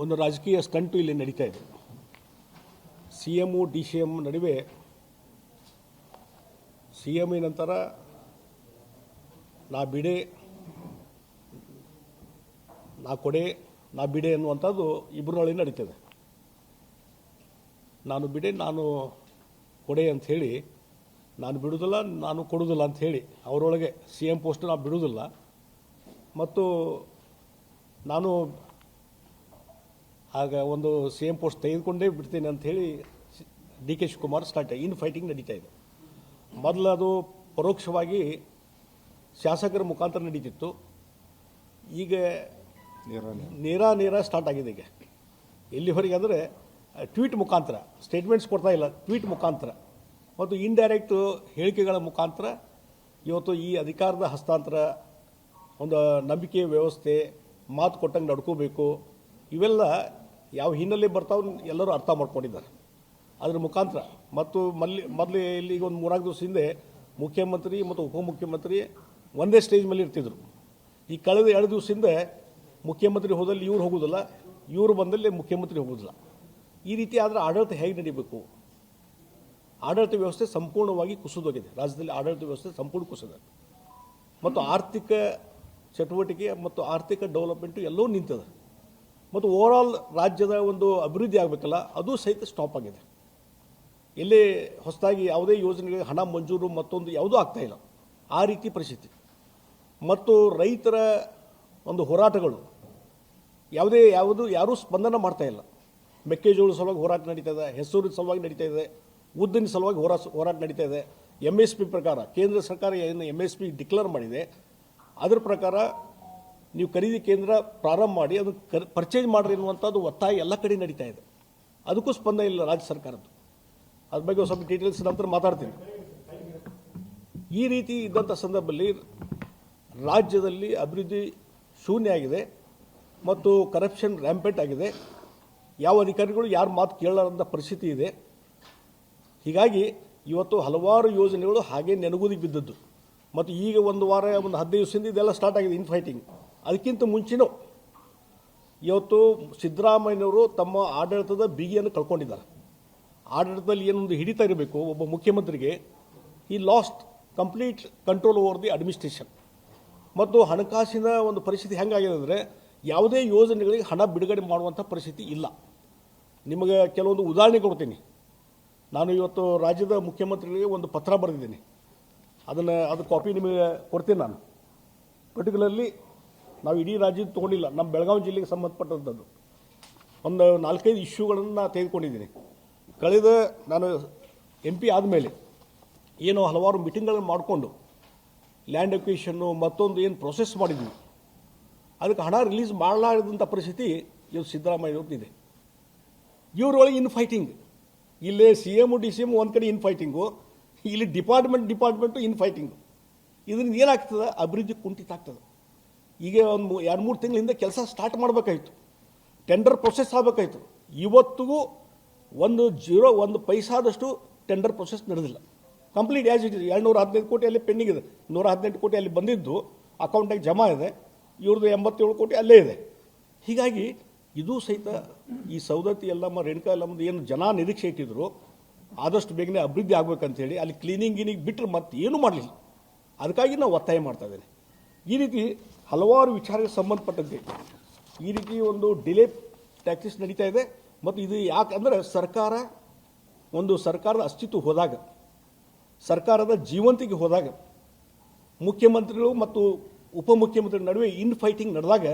ಒಂದು ರಾಜಕೀಯ ಸ್ಟಂಟು ಇಲ್ಲಿ ನಡೀತಾ ಇದೆ. CM DCM ನಡುವೆ CM ನಂತರ ನಾ ಬಿಡೆ ನಾ ಕೊಡೆ ನಾ ಬಿಡೆ ಅನ್ನುವಂಥದ್ದು ಇಬ್ಬರೊಳಗೆ ನಡೀತದೆ. ನಾನು ಬಿಡೆ ನಾನು ಕೊಡೆ ಅಂಥೇಳಿ, ನಾನು ಬಿಡುವುದಿಲ್ಲ ನಾನು ಕೊಡುವುದಿಲ್ಲ ಅಂಥೇಳಿ ಅವರೊಳಗೆ CM ಪೋಸ್ಟ್ ನಾನು ಬಿಡುವುದಿಲ್ಲ ಮತ್ತು ನಾನು ಆಗ ಒಂದು CM ಪೋಸ್ಟ್ ತೆಗೆದುಕೊಂಡೇ ಬಿಡ್ತೇನೆ ಅಂಥೇಳಿ DK Shivakumar start in fighting ನಡೀತಾ ಇದೆ. ಮೊದಲು ಅದು ಪರೋಕ್ಷವಾಗಿ ಶಾಸಕರ ಮುಖಾಂತರ ನಡೀತಿತ್ತು. ಈಗ ನೇರ ಸ್ಟಾರ್ಟ್ ಆಗಿದೆ. ಈಗ ಎಲ್ಲಿವರೆಗೆ ಅಂದರೆ ಟ್ವೀಟ್ ಮುಖಾಂತರ ಸ್ಟೇಟ್ಮೆಂಟ್ಸ್ ಕೊಡ್ತಾ ಇಲ್ಲ, ಟ್ವೀಟ್ ಮುಖಾಂತರ ಮತ್ತು ಇಂಡೈರೆಕ್ಟ್ ಹೇಳಿಕೆಗಳ ಮುಖಾಂತರ ಇವತ್ತು ಈ ಅಧಿಕಾರದ ಹಸ್ತಾಂತರ, ಒಂದು ನಂಬಿಕೆಯ ವ್ಯವಸ್ಥೆ, ಮಾತು ಕೊಟ್ಟಂಗೆ ನಡ್ಕೋಬೇಕು, ಇವೆಲ್ಲ ಯಾವ ಹಿನ್ನೆಲೆ ಬರ್ತಾವೆ ಎಲ್ಲರೂ ಅರ್ಥ ಮಾಡ್ಕೊಂಡಿದ್ದಾರೆ. ಅದರ ಮುಖಾಂತರ ಮತ್ತು ಮೊದಲು ಇಲ್ಲಿಗೆ ಒಂದು 3-4 ದಿವಸ ಹಿಂದೆ ಮುಖ್ಯಮಂತ್ರಿ ಮತ್ತು ಉಪಮುಖ್ಯಮಂತ್ರಿ ಒಂದೇ ಸ್ಟೇಜ್ ಮೇಲೆ ಇರ್ತಿದ್ರು. ಈ ಕಳೆದ 2 ದಿವಸದಿಂದ ಮುಖ್ಯಮಂತ್ರಿ ಹೋದಲ್ಲಿ ಇವ್ರು ಹೋಗೋದಿಲ್ಲ, ಇವರು ಬಂದಲ್ಲಿ ಮುಖ್ಯಮಂತ್ರಿ ಹೋಗೋದಿಲ್ಲ. ಈ ರೀತಿ ಆದರೆ ಆಡಳಿತ ಹೇಗೆ ನಡೀಬೇಕು? ಆಡಳಿತ ವ್ಯವಸ್ಥೆ ಸಂಪೂರ್ಣವಾಗಿ ಕುಸಿದೋಗಿದೆ. ರಾಜ್ಯದಲ್ಲಿ ಆಡಳಿತ ವ್ಯವಸ್ಥೆ ಸಂಪೂರ್ಣ ಕುಸಿದೆ ಮತ್ತು ಆರ್ಥಿಕ ಚಟುವಟಿಕೆ ಮತ್ತು ಆರ್ಥಿಕ ಡೆವಲಪ್ಮೆಂಟು ಎಲ್ಲವೂ ನಿಂತಿದೆ ಮತ್ತು ಓವರಾಲ್ ರಾಜ್ಯದ ಒಂದು ಅಭಿವೃದ್ಧಿ ಆಗಬೇಕಲ್ಲ, ಅದು ಸಹಿತ ಸ್ಟಾಪ್ ಆಗಿದೆ. ಇಲ್ಲಿ ಹೊಸದಾಗಿ ಯಾವುದೇ ಯೋಜನೆಗಳಿಗೆ ಹಣ ಮಂಜೂರು ಮತ್ತೊಂದು ಯಾವುದೂ ಆಗ್ತಾಯಿಲ್ಲ. ಆ ರೀತಿ ಪರಿಸ್ಥಿತಿ ಮತ್ತು ರೈತರ ಒಂದು ಹೋರಾಟಗಳು ಯಾರೂ ಸ್ಪಂದನ ಮಾಡ್ತಾಯಿಲ್ಲ. ಮೆಕ್ಕೆಜೋಳ ಸಲುವಾಗಿ ಹೋರಾಟ ನಡೀತಾ ಇದೆ, ಹೆಸರು ಸಲುವಾಗಿ ನಡೀತಾ ಇದೆ, ಉದ್ದಿನ ಸಲುವಾಗಿ ಹೋರಾಟ ನಡೀತಾ ಇದೆ. MSP ಪ್ರಕಾರ ಕೇಂದ್ರ ಸರ್ಕಾರ ಏನು MSP ಡಿಕ್ಲೇರ್ ಮಾಡಿದೆ ಅದರ ಪ್ರಕಾರ ನೀವು ಖರೀದಿ ಕೇಂದ್ರ ಪ್ರಾರಂಭ ಮಾಡಿ ಅದು ಪರ್ಚೇಸ್ ಮಾಡಿರಿ ಎನ್ನುವಂಥದ್ದು ಒತ್ತಾಯ ಎಲ್ಲ ಕಡೆ ನಡೀತಾ ಇದೆ. ಅದಕ್ಕೂ ಸ್ಪಂದನೆ ಇಲ್ಲ ರಾಜ್ಯ ಸರ್ಕಾರದ್ದು. ಅದ್ರ ಬಗ್ಗೆ ಸ್ವಲ್ಪ ಡೀಟೇಲ್ಸ್ ನಂತರ ಮಾತಾಡ್ತೀನಿ. ಈ ರೀತಿ ಇದ್ದಂಥ ಸಂದರ್ಭದಲ್ಲಿ ರಾಜ್ಯದಲ್ಲಿ ಅಭಿವೃದ್ಧಿ ಶೂನ್ಯ ಆಗಿದೆ ಮತ್ತು ಕರಪ್ಷನ್ ರ್ಯಾಂಪೆಂಟ್ ಆಗಿದೆ. ಯಾವ ಅಧಿಕಾರಿಗಳು ಯಾರ ಮಾತು ಕೇಳಲಾರಂಥ ಪರಿಸ್ಥಿತಿ ಇದೆ. ಹೀಗಾಗಿ ಇವತ್ತು ಹಲವಾರು ಯೋಜನೆಗಳು ಹಾಗೆ ನೆನಗುದಿಗೆ ಬಿದ್ದದ್ದು ಮತ್ತು ಈಗ ಒಂದು 15 ದಿವಸದಿಂದ ಇದೆಲ್ಲ ಸ್ಟಾರ್ಟ್ ಆಗಿದೆ ಇನ್ ಫೈಟಿಂಗ್. ಅದಕ್ಕಿಂತ ಮುಂಚೆನೂ ಇವತ್ತು ಸಿದ್ದರಾಮಯ್ಯನವರು ತಮ್ಮ ಆಡಳಿತದ ಬಿಗಿಯನ್ನು ಕಳ್ಕೊಂಡಿದ್ದಾರೆ. ಆಡಳಿತದಲ್ಲಿ ಏನೊಂದು ಹಿಡಿತಾ ಇರಬೇಕು ಒಬ್ಬ ಮುಖ್ಯಮಂತ್ರಿಗೆ, ಈ last complete control over the administration ಮತ್ತು ಹಣಕಾಸಿನ ಒಂದು ಪರಿಸ್ಥಿತಿ ಹೆಂಗಾಗಿದೆ ಅಂದರೆ ಯಾವುದೇ ಯೋಜನೆಗಳಿಗೆ ಹಣ ಬಿಡುಗಡೆ ಮಾಡುವಂಥ ಪರಿಸ್ಥಿತಿ ಇಲ್ಲ. ನಿಮಗೆ ಕೆಲವೊಂದು ಉದಾಹರಣೆ ಕೊಡ್ತೀನಿ. ನಾನು ಇವತ್ತು ರಾಜ್ಯದ ಮುಖ್ಯಮಂತ್ರಿಗಳಿಗೆ ಒಂದು ಪತ್ರ ಬರೆದಿದ್ದೀನಿ. ಅದು ಕಾಪಿ ನಿಮಗೆ ಕೊಡ್ತೀನಿ. ನಾನು ಪರ್ಟಿಕ್ಯುಲರ್ಲಿ ನಾವು ಇಡೀ ರಾಜ್ಯದ ತೊಗೊಂಡಿಲ್ಲ, ನಮ್ಮ ಬೆಳಗಾವಿ ಜಿಲ್ಲೆಗೆ ಸಂಬಂಧಪಟ್ಟಂಥದ್ದು ಒಂದು 4-5 ಇಶ್ಯೂಗಳನ್ನು ತೆಗೆದುಕೊಂಡಿದ್ದೀನಿ. ಕಳೆದ ನಾನು MP ಆದಮೇಲೆ ಏನೋ ಹಲವಾರು ಮೀಟಿಂಗ್ಗಳನ್ನು ಮಾಡಿಕೊಂಡು ಲ್ಯಾಂಡ್ ಅಕ್ವಿಷನ್ನು ಮತ್ತೊಂದು ಏನು ಪ್ರೊಸೆಸ್ ಮಾಡಿದ್ವಿ, ಅದಕ್ಕೆ ಹಣ ರಿಲೀಸ್ ಮಾಡಲಾರದಂಥ ಪರಿಸ್ಥಿತಿ ಇವತ್ತು ಸಿದ್ದರಾಮಯ್ಯವ್ರದ್ದಿದೆ. ಇವರೊಳಗೆ ಇನ್ ಫೈಟಿಂಗ್, ಇಲ್ಲೇ CM DCM ಒಂದು ಕಡೆ ಇನ್ ಫೈಟಿಂಗು, ಇಲ್ಲಿ ಡಿಪಾರ್ಟ್ಮೆಂಟು ಇನ್ ಫೈಟಿಂಗು. ಇದರಿಂದ ಏನಾಗ್ತದೆ? ಅಭಿವೃದ್ಧಿ ಕುಂಠಿತ ಆಗ್ತದೆ. ಈಗ ಒಂದು 2-3 ತಿಂಗಳ ಹಿಂದೆ ಕೆಲಸ ಸ್ಟಾರ್ಟ್ ಮಾಡಬೇಕಾಯಿತು, ಟೆಂಡರ್ ಪ್ರೊಸೆಸ್ ಆಗಬೇಕಾಯಿತು. ಇವತ್ತಿಗೂ ಒಂದು ಪೈಸಾದಷ್ಟು ಟೆಂಡರ್ ಪ್ರೊಸೆಸ್ ನಡೆದಿಲ್ಲ. Complete as it is. 215 ಕೋಟಿ ಅಲ್ಲಿ ಪೆಂಡಿಂಗ್ ಇದೆ, 118 ಕೋಟಿ ಅಲ್ಲಿ ಬಂದಿದ್ದು ಅಕೌಂಟಾಗಿ ಜಮಾ ಇದೆ, ಇವ್ರದ್ದು 87 ಕೋಟಿ ಅಲ್ಲೇ ಇದೆ. ಹೀಗಾಗಿ ಇದು ಸಹಿತ ಈ ಸವದತ್ತಿ ಯಲ್ಲಮ್ಮ ರೇಣುಕಾ ಯಲ್ಲಮ್ಮದು ಏನು ಜನ ನಿರೀಕ್ಷೆ ಇಟ್ಟಿದ್ರು ಆದಷ್ಟು ಬೇಗನೆ ಅಭಿವೃದ್ಧಿ ಆಗ್ಬೇಕಂತೇಳಿ ಅಲ್ಲಿ ಕ್ಲೀನಿಂಗ್ ಬಿಟ್ಟರೆ ಮತ್ತೆ ಏನೂ ಮಾಡಲಿಲ್ಲ. ಅದಕ್ಕಾಗಿ ನಾವು ಒತ್ತಾಯ ಮಾಡ್ತಾ ಇದ್ದೇನೆ. ಈ ರೀತಿ ಹಲವಾರು ವಿಚಾರಕ್ಕೆ ಸಂಬಂಧಪಟ್ಟಂತೆ ಈ ರೀತಿ ಒಂದು ಡಿಲೇ ಟ್ಯಾಕ್ಸಿಸ್ ನಡೀತಾ ಇದೆ. ಮತ್ತು ಇದು ಯಾಕಂದರೆ ಸರ್ಕಾರದ ಅಸ್ತಿತ್ವ ಹೋದಾಗ, ಸರ್ಕಾರದ ಜೀವಂತಿಗೆ ಹೋದಾಗ, ಮುಖ್ಯಮಂತ್ರಿಗಳು ಮತ್ತು ಉಪಮುಖ್ಯಮಂತ್ರಿ ನಡುವೆ ಇನ್ ಫೈಟಿಂಗ್ ನಡೆದಾಗ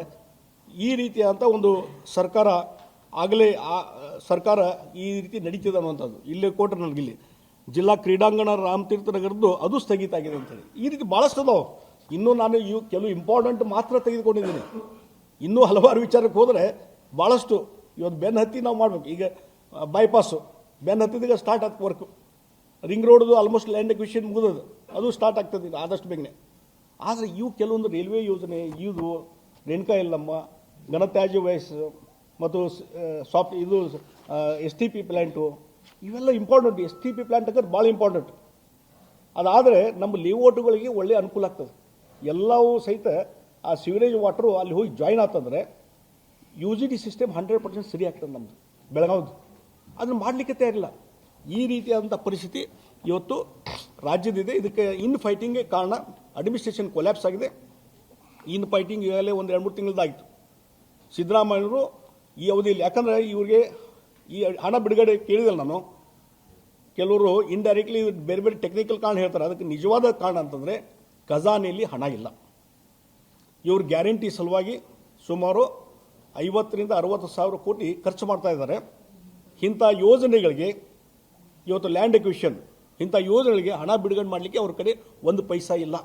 ಈ ರೀತಿಯಾದಂಥ ಒಂದು ಸರ್ಕಾರ ಈ ರೀತಿ ನಡೀತಿದೆ ಅನ್ನುವಂಥದ್ದು. ಇಲ್ಲೇ ಕೊಟ್ಟರೆ ನನಗಿಲ್ಲಿ ಜಿಲ್ಲಾ ಕ್ರೀಡಾಂಗಣ ರಾಮತೀರ್ಥ ನಗರದ್ದು ಅದು ಸ್ಥಗಿತ ಆಗಿದೆ ಅಂತೇಳಿ ಈ ರೀತಿ ಭಾಳಷ್ಟು ಅದಾವೆ. ಇನ್ನೂ ನಾನು ಕೆಲವು ಇಂಪಾರ್ಟೆಂಟ್ ಮಾತ್ರ ತೆಗೆದುಕೊಂಡಿದ್ದೀನಿ. ಇನ್ನೂ ಹಲವಾರು ವಿಚಾರಕ್ಕೆ ಹೋದರೆ ಭಾಳಷ್ಟು ಇವತ್ತು ಬೆನ್ನು ಹತ್ತಿ ನಾವು ಮಾಡಬೇಕು. ಈಗ ಬೈಪಾಸು ಬೆನ್ನು ಹತ್ತಿದಾಗ ಸ್ಟಾರ್ಟ್ ಆಗ್ತದೆ ವರ್ಕು. ರಿಂಗ್ ರೋಡ್ದು ಆಲ್ಮೋಸ್ಟ್ ಲ್ಯಾಂಡ್ ಅಕ್ವಿಷನ್ ಮುಗಿದದು, ಅದು ಸ್ಟಾರ್ಟ್ ಆಗ್ತದೆ ಈಗ ಆದಷ್ಟು ಬೇಗನೆ. ಆದರೆ ಕೆಲವೊಂದು ರೈಲ್ವೆ ಯೋಜನೆ, ಇದು ರೇಣುಕಾ ಯಲ್ಲಮ್ಮ, ಘನತ್ಯಾಜ್ಯ ವಯಸ್ಸು ಮತ್ತು STP ಪ್ಲ್ಯಾಂಟು, ಇವೆಲ್ಲ ಇಂಪಾರ್ಟೆಂಟ್. STP ಪ್ಲ್ಯಾಂಟ್ ಅಂದರೆ ಭಾಳ ಇಂಪಾರ್ಟೆಂಟ್. ಅದಾದರೆ ನಮ್ಮ ಲೇಔಟುಗಳಿಗೆ ಒಳ್ಳೆಯ ಅನುಕೂಲ ಆಗ್ತದೆ. ಎಲ್ಲವೂ ಸಹಿತ ಆ ಸಿವರೇಜ್ ವಾಟರು ಅಲ್ಲಿ ಹೋಗಿ ಜಾಯಿನ್ ಆಗ್ತಂದ್ರೆ UGD ಸಿಸ್ಟಮ್ 100% ಸರಿ ಆಗ್ತದೆ ನಮ್ಮದು ಬೆಳಗಾವ್ದು. ಅದನ್ನು ಮಾಡಲಿಕ್ಕೆ ತಯಾರಿಲ್ಲ. ಈ ರೀತಿಯಾದಂಥ ಪರಿಸ್ಥಿತಿ ಇವತ್ತು ರಾಜ್ಯದಿದೆ. ಇದಕ್ಕೆ ಇನ್ ಫೈಟಿಂಗ್ಗೆ ಕಾರಣ ಅಡ್ಮಿನಿಸ್ಟ್ರೇಷನ್ ಕೊಲ್ಯಾಪ್ಸ್ ಆಗಿದೆ. ಇನ್ ಫೈಟಿಂಗ್ ಈಗಾಗಲೇ ಒಂದು 2-3 ತಿಂಗಳದಾಗಿತ್ತು. ಸಿದ್ದರಾಮಯ್ಯವರು ಈ ಅವಧಿಯಲ್ಲಿ, ಯಾಕಂದರೆ ಇವರಿಗೆ ಈ ಹಣ ಬಿಡುಗಡೆ ಕೇಳಿದಲ್ಲ ನಾನು, ಕೆಲವರು ಇಂಡೈರೆಕ್ಟ್ಲಿ ಬೇರೆ ಬೇರೆ ಟೆಕ್ನಿಕಲ್ ಕಾರಣ ಹೇಳ್ತಾರೆ. ಅದಕ್ಕೆ ನಿಜವಾದ ಕಾರಣ ಅಂತಂದರೆ ಖಜಾನೆಯಲ್ಲಿ ಹಣ ಇಲ್ಲ. ಇವ್ರ ಗ್ಯಾರಂಟಿ ಸಲುವಾಗಿ ಸುಮಾರು 50 ರಿಂದ 60 ಸಾವಿರ ಕೋಟಿ ಖರ್ಚು ಮಾಡ್ತಾ ಇದ್ದಾರೆ. ಇಂಥ ಯೋಜನೆಗಳಿಗೆ ಇವತ್ತು ಲ್ಯಾಂಡ್ ಎಕ್ವಿಷನ್, ಇಂಥ ಯೋಜನೆಗಳಿಗೆ ಹಣ ಬಿಡುಗಡೆ ಮಾಡಲಿಕ್ಕೆ ಅವ್ರ ಕಡೆ 1 ಪೈಸಾ ಇಲ್ಲ.